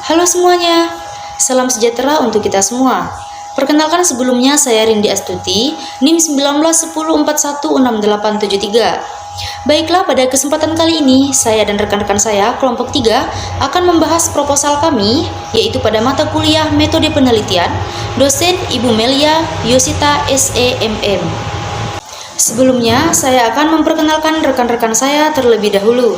Halo semuanya, salam sejahtera untuk kita semua. Perkenalkan sebelumnya saya Rindi Astuti, NIM 1910416873. Baiklah, pada kesempatan kali ini saya dan rekan-rekan saya kelompok 3 akan membahas proposal kami, yaitu pada mata kuliah Metode Penelitian, dosen Ibu Melia Yosita SEMM. Sebelumnya, saya akan memperkenalkan rekan-rekan saya terlebih dahulu.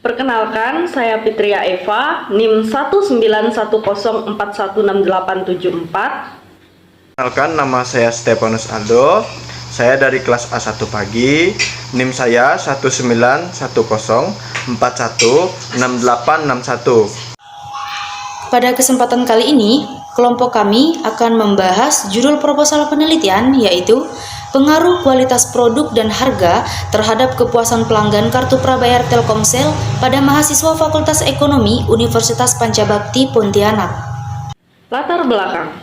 Perkenalkan, saya Fitria Eva, NIM 191016874. Perkenalkan, nama saya Stefanus Aldo. Saya dari kelas A1 pagi. NIM saya 191416861. Pada kesempatan kali ini, kelompok kami akan membahas judul proposal penelitian, yaitu pengaruh kualitas produk dan harga terhadap kepuasan pelanggan kartu prabayar Telkomsel pada mahasiswa Fakultas Ekonomi Universitas Pancabakti Pontianak. Latar belakang.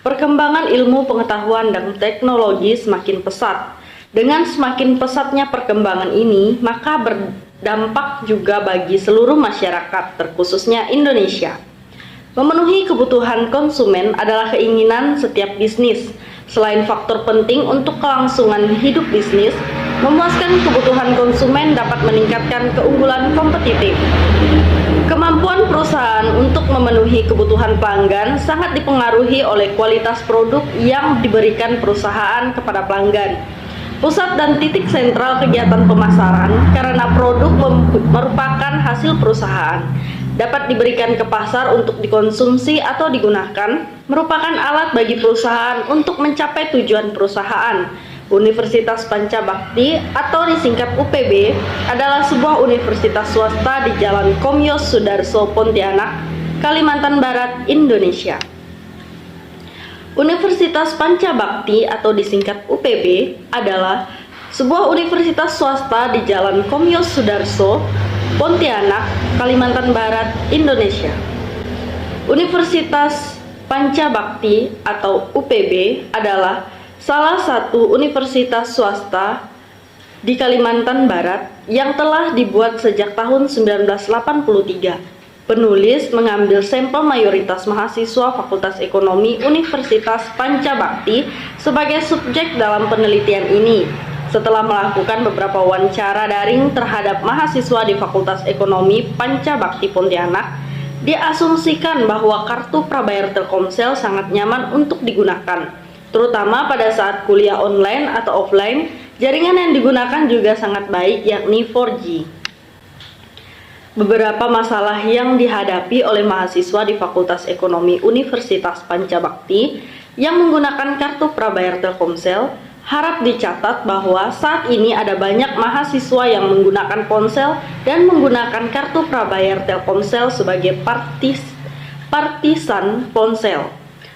Perkembangan ilmu pengetahuan dan teknologi semakin pesat. Dengan semakin pesatnya perkembangan ini, maka berdampak juga bagi seluruh masyarakat, terkhususnya Indonesia. Memenuhi kebutuhan konsumen adalah keinginan setiap bisnis. Selain faktor penting untuk kelangsungan hidup bisnis, memuaskan kebutuhan konsumen dapat meningkatkan keunggulan kompetitif. Kemampuan perusahaan untuk memenuhi kebutuhan pelanggan sangat dipengaruhi oleh kualitas produk yang diberikan perusahaan kepada pelanggan. Pusat dan titik sentral kegiatan pemasaran karena produk merupakan hasil perusahaan, dapat diberikan ke pasar untuk dikonsumsi atau digunakan, merupakan alat bagi perusahaan untuk mencapai tujuan perusahaan. Universitas Pancabakti atau disingkat UPB adalah sebuah universitas swasta di Jalan Komyos Sudarso, Pontianak, Kalimantan Barat, Indonesia. Universitas Pancabakti atau disingkat UPB adalah sebuah universitas swasta di Jalan Komyos Sudarso, Pontianak, Kalimantan Barat, Indonesia. Universitas Pancabakti atau UPB adalah salah satu universitas swasta di Kalimantan Barat yang telah dibuat sejak tahun 1983. Penulis mengambil sampel mayoritas mahasiswa Fakultas Ekonomi Universitas Pancabakti sebagai subjek dalam penelitian ini. Setelah melakukan beberapa wawancara daring terhadap mahasiswa di Fakultas Ekonomi Pancabakti Pontianak, diasumsikan bahwa kartu prabayar Telkomsel sangat nyaman untuk digunakan, terutama pada saat kuliah online atau offline. Jaringan yang digunakan juga sangat baik, yakni 4G. Beberapa masalah yang dihadapi oleh mahasiswa di Fakultas Ekonomi Universitas Pancabakti yang menggunakan kartu prabayar Telkomsel harap dicatat bahwa saat ini ada banyak mahasiswa yang menggunakan ponsel dan menggunakan kartu prabayar Telkomsel sebagai partisan ponsel.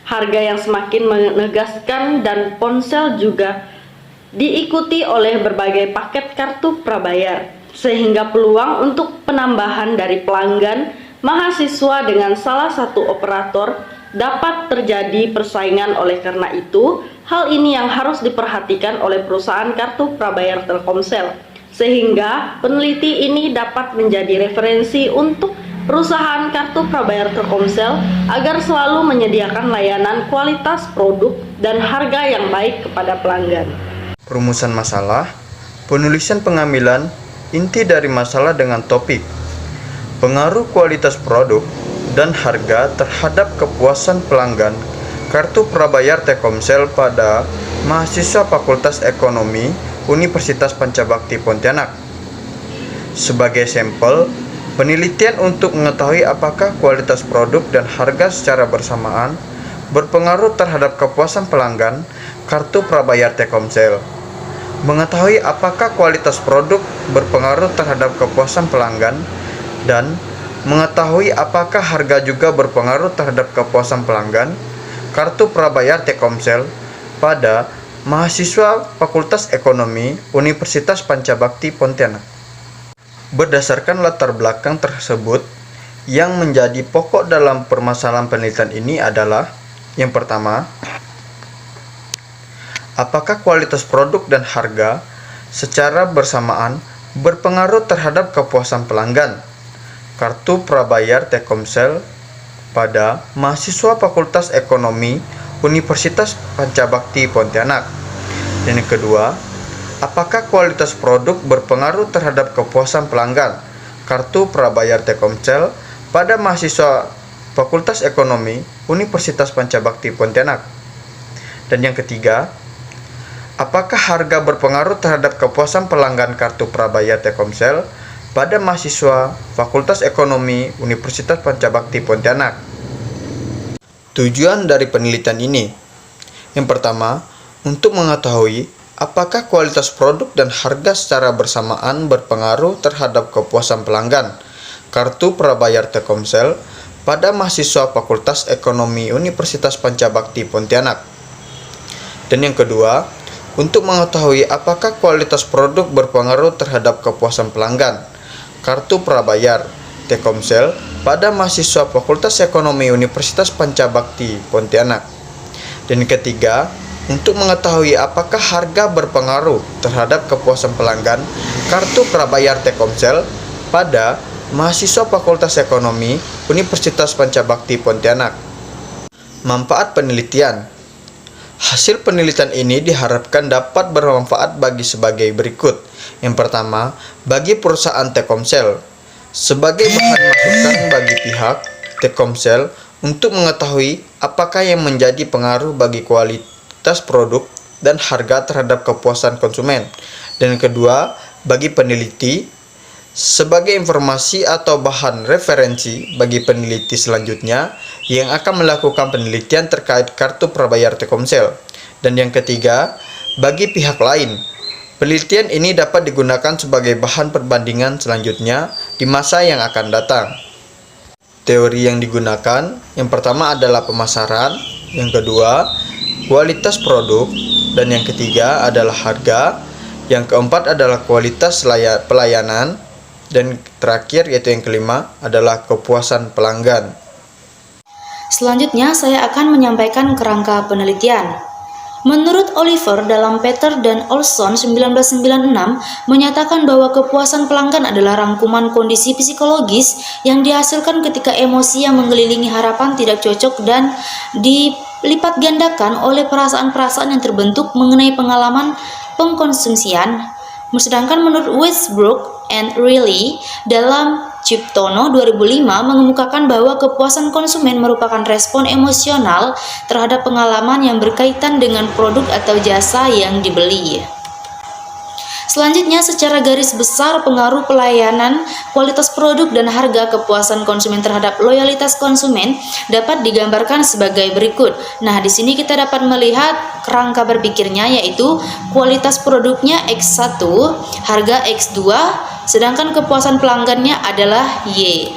Harga yang semakin menegaskan dan ponsel juga diikuti oleh berbagai paket kartu prabayar, sehingga peluang untuk penambahan dari pelanggan mahasiswa dengan salah satu operator dapat terjadi persaingan. Oleh karena itu, hal ini yang harus diperhatikan oleh perusahaan kartu prabayar Telkomsel, sehingga peneliti ini dapat menjadi referensi untuk perusahaan kartu prabayar Telkomsel agar selalu menyediakan layanan kualitas produk dan harga yang baik kepada pelanggan. Rumusan masalah, penulisan pengambilan inti dari masalah dengan topik pengaruh kualitas produk dan harga terhadap kepuasan pelanggan kartu prabayar Telkomsel pada mahasiswa Fakultas Ekonomi Universitas Pancabakti Pontianak. Sebagai sampel penelitian untuk mengetahui apakah kualitas produk dan harga secara bersamaan berpengaruh terhadap kepuasan pelanggan kartu prabayar Telkomsel. Mengetahui apakah kualitas produk berpengaruh terhadap kepuasan pelanggan dan mengetahui apakah harga juga berpengaruh terhadap kepuasan pelanggan kartu prabayar Telkomsel pada mahasiswa Fakultas Ekonomi Universitas Pancabakti Pontianak. Berdasarkan latar belakang tersebut, yang menjadi pokok dalam permasalahan penelitian ini adalah yang pertama, apakah kualitas produk dan harga secara bersamaan berpengaruh terhadap kepuasan pelanggan? kartu prabayar Telkomsel pada mahasiswa Fakultas Ekonomi Universitas Pancabakti Pontianak. Dan yang kedua, apakah kualitas produk berpengaruh terhadap kepuasan pelanggan? Kartu prabayar Telkomsel pada mahasiswa Fakultas Ekonomi Universitas Pancabakti Pontianak. Dan yang ketiga, apakah harga berpengaruh terhadap kepuasan pelanggan kartu prabayar Telkomsel pada mahasiswa Fakultas Ekonomi Universitas Pancabakti Pontianak? Tujuan dari penelitian ini, yang pertama, untuk mengetahui apakah kualitas produk dan harga secara bersamaan berpengaruh terhadap kepuasan pelanggan kartu prabayar Telkomsel pada mahasiswa Fakultas Ekonomi Universitas Pancabakti Pontianak. Dan yang kedua, untuk mengetahui apakah kualitas produk berpengaruh terhadap kepuasan pelanggan kartu prabayar Telkomsel pada mahasiswa Fakultas Ekonomi Universitas Pancabakti Pontianak. Dan yang ketiga, untuk mengetahui apakah harga berpengaruh terhadap kepuasan pelanggan kartu prabayar Telkomsel pada mahasiswa Fakultas Ekonomi Universitas Pancabakti Pontianak. Manfaat penelitian. Hasil penelitian ini diharapkan dapat bermanfaat bagi sebagai berikut. Yang pertama, bagi perusahaan Telkomsel sebagai bahan masukan bagi pihak Telkomsel untuk mengetahui apakah yang menjadi pengaruh bagi kualitas produk dan harga terhadap kepuasan konsumen. Dan yang kedua, bagi peneliti sebagai informasi atau bahan referensi bagi peneliti selanjutnya yang akan melakukan penelitian terkait kartu prabayar Telkomsel. Dan yang ketiga, bagi pihak lain, penelitian ini dapat digunakan sebagai bahan perbandingan selanjutnya di masa yang akan datang. Teori yang digunakan, yang pertama adalah pemasaran, yang kedua, kualitas produk, dan yang ketiga adalah harga, yang keempat adalah kualitas pelayanan, dan terakhir yaitu yang kelima adalah kepuasan pelanggan. Selanjutnya saya akan menyampaikan kerangka penelitian. Menurut Oliver dalam Peter dan Olson 1996 menyatakan bahwa kepuasan pelanggan adalah rangkuman kondisi psikologis yang dihasilkan ketika emosi yang mengelilingi harapan tidak cocok dan dilipat gandakan oleh perasaan-perasaan yang terbentuk mengenai pengalaman pengkonsumsian. Sedangkan menurut Westbrook and Riley dalam Ciptono 2005 mengemukakan bahwa kepuasan konsumen merupakan respon emosional terhadap pengalaman yang berkaitan dengan produk atau jasa yang dibeli. Selanjutnya, secara garis besar pengaruh pelayanan, kualitas produk, dan harga kepuasan konsumen terhadap loyalitas konsumen dapat digambarkan sebagai berikut. Nah, di sini kita dapat melihat kerangka berpikirnya, yaitu kualitas produknya X1, harga X2, sedangkan kepuasan pelanggannya adalah Y.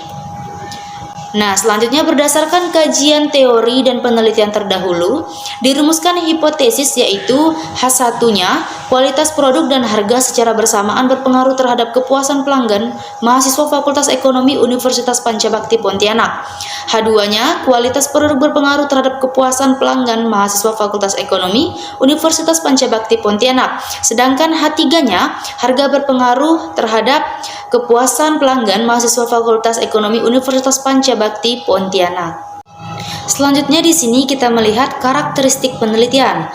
Nah, selanjutnya berdasarkan kajian teori dan penelitian terdahulu, dirumuskan hipotesis yaitu H1-nya, kualitas produk dan harga secara bersamaan berpengaruh terhadap kepuasan pelanggan mahasiswa Fakultas Ekonomi Universitas Pancabakti Pontianak. H2-nya, kualitas produk berpengaruh terhadap kepuasan pelanggan mahasiswa Fakultas Ekonomi Universitas Pancabakti Pontianak. Sedangkan H3-nya, harga berpengaruh terhadap kepuasan pelanggan mahasiswa Fakultas Ekonomi Universitas Pancabakti Pontianak. Selanjutnya di sini kita melihat karakteristik penelitian.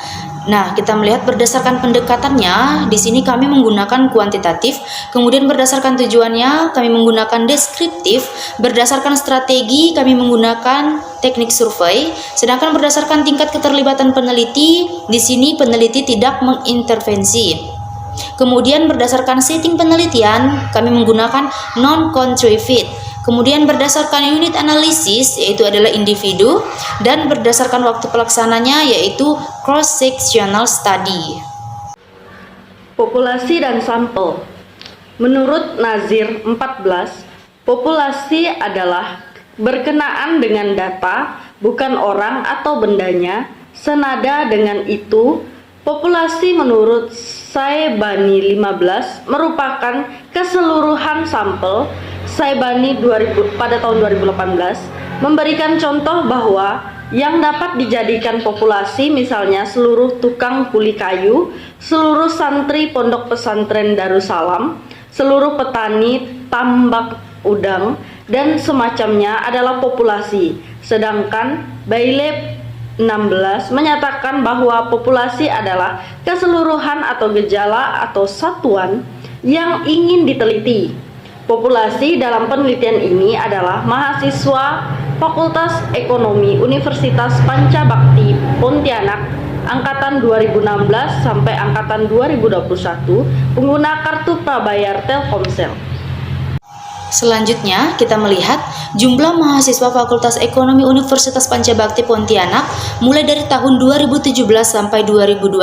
Nah, kita melihat berdasarkan pendekatannya, di sini kami menggunakan kuantitatif, kemudian berdasarkan tujuannya kami menggunakan deskriptif, berdasarkan strategi kami menggunakan teknik survei, sedangkan berdasarkan tingkat keterlibatan peneliti, di sini peneliti tidak mengintervensi. Kemudian berdasarkan setting penelitian, kami menggunakan non-contrivit. Kemudian berdasarkan unit analisis, yaitu adalah individu, dan berdasarkan waktu pelaksananya, yaitu cross-sectional study. Populasi dan sampel. Menurut Nazir 14, populasi adalah berkenaan dengan data, bukan orang atau bendanya. Senada dengan itu, populasi menurut Saibani 15 merupakan keseluruhan sampel. Saibani pada tahun 2018 memberikan contoh bahwa yang dapat dijadikan populasi misalnya seluruh tukang kuli kayu, seluruh santri pondok pesantren Darussalam, seluruh petani tambak udang, dan semacamnya adalah populasi, sedangkan Bailey 16 menyatakan bahwa populasi adalah keseluruhan atau gejala atau satuan yang ingin diteliti. Populasi dalam penelitian ini adalah mahasiswa Fakultas Ekonomi Universitas Pancabakti Pontianak angkatan 2016 sampai angkatan 2021 pengguna kartu prabayar Telkomsel. Selanjutnya, kita melihat jumlah mahasiswa Fakultas Ekonomi Universitas Pancabakti Pontianak mulai dari tahun 2017 sampai 2021.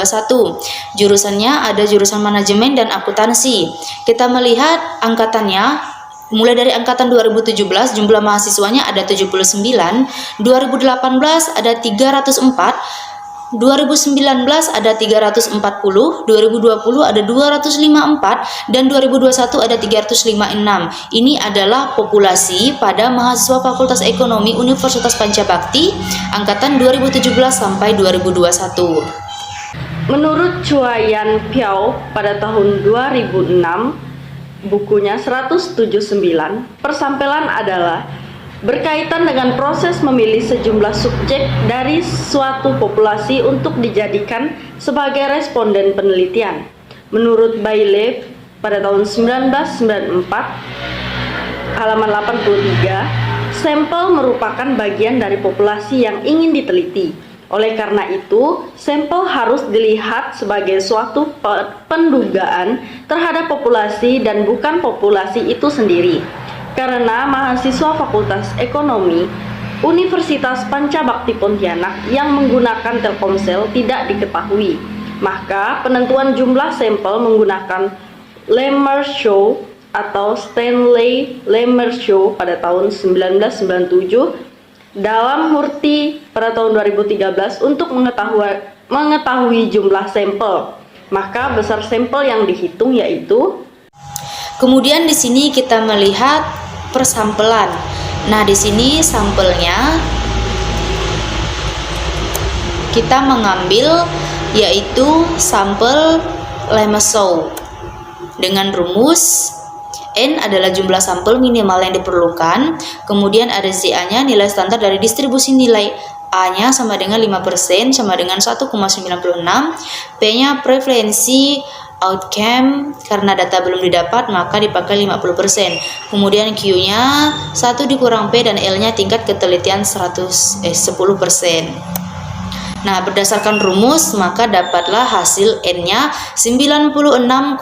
Jurusannya ada jurusan manajemen dan akuntansi. Kita melihat angkatannya, mulai dari angkatan 2017 jumlah mahasiswanya ada 79, 2018 ada 304, 2019 ada 340, 2020 ada 254, dan 2021 ada 356. Ini adalah populasi pada mahasiswa Fakultas Ekonomi Universitas Pancabakti angkatan 2017 sampai 2021. Menurut Chuayan Piao pada tahun 2006, bukunya 179, persampelan adalah berkaitan dengan proses memilih sejumlah subjek dari suatu populasi untuk dijadikan sebagai responden penelitian. Menurut Bailey pada tahun 1994, halaman 83, sampel merupakan bagian dari populasi yang ingin diteliti. Oleh karena itu, sampel harus dilihat sebagai suatu pendugaan terhadap populasi dan bukan populasi itu sendiri. Karena mahasiswa Fakultas Ekonomi Universitas Pancabakti Pontianak yang menggunakan Telkomsel tidak diketahui, maka penentuan jumlah sampel menggunakan Lemershow atau Stanley Lemershow pada tahun 1997 dalam Hurti pada tahun 2013 untuk mengetahui jumlah sampel. Maka besar sampel yang dihitung yaitu. Kemudian di sini kita melihat persampelan. Nah, di sini sampelnya kita mengambil yaitu sampel Lemershow dengan rumus N adalah jumlah sampel minimal yang diperlukan, kemudian ada ZA-nya nilai standar dari distribusi nilai A-nya sama dengan 5% sama dengan 1,96, P-nya preferensi outcome karena data belum didapat maka dipakai 50%. Kemudian Q-nya 1 dikurang P dan L-nya tingkat ketelitian 10%. Nah, berdasarkan rumus maka dapatlah hasil N-nya 96,04.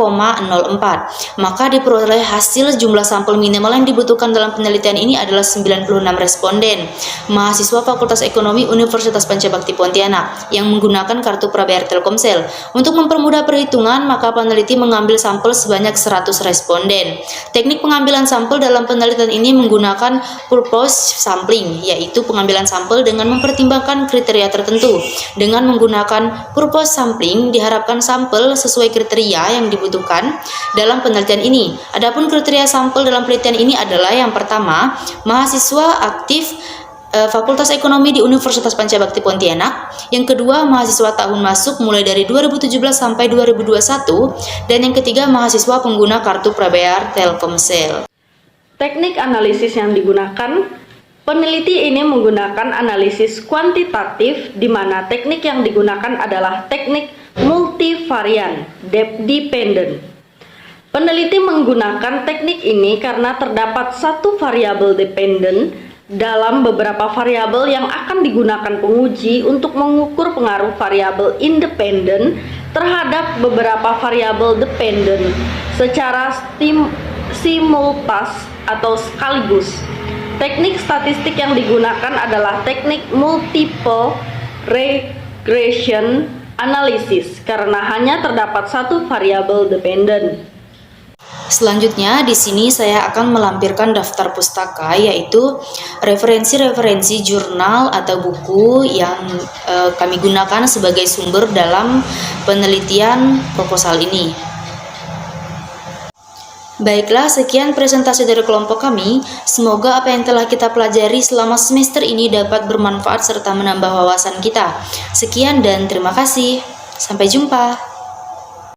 Maka diperoleh hasil jumlah sampel minimal yang dibutuhkan dalam penelitian ini adalah 96 responden mahasiswa Fakultas Ekonomi Universitas Pancabakti Pontianak yang menggunakan kartu prabayar Telkomsel. Untuk mempermudah perhitungan, maka peneliti mengambil sampel sebanyak 100 responden. Teknik pengambilan sampel dalam penelitian ini menggunakan purpose sampling, yaitu pengambilan sampel dengan mempertimbangkan kriteria tertentu. Dengan menggunakan purpose sampling, diharapkan sampel sesuai kriteria yang dibutuhkan dalam penelitian ini. Adapun kriteria sampel dalam penelitian ini adalah yang pertama, mahasiswa aktif Fakultas Ekonomi di Universitas Pancabakti Pontianak, yang kedua mahasiswa tahun masuk mulai dari 2017 sampai 2021, dan yang ketiga mahasiswa pengguna kartu prabayar Telkomsel. Teknik analisis yang digunakan, peneliti ini menggunakan analisis kuantitatif di mana teknik yang digunakan adalah teknik multivarian depth dependent. Peneliti menggunakan teknik ini karena terdapat satu variabel dependent dalam beberapa variabel yang akan digunakan penguji untuk mengukur pengaruh variabel independen terhadap beberapa variabel dependent secara simultas atau sekaligus. Teknik statistik yang digunakan adalah teknik multiple regression analysis karena hanya terdapat satu variabel dependent. Selanjutnya di sini saya akan melampirkan daftar pustaka, yaitu referensi-referensi jurnal atau buku yang kami gunakan sebagai sumber dalam penelitian proposal ini. Baiklah, sekian presentasi dari kelompok kami. Semoga apa yang telah kita pelajari selama semester ini dapat bermanfaat serta menambah wawasan kita. Sekian dan terima kasih. Sampai jumpa.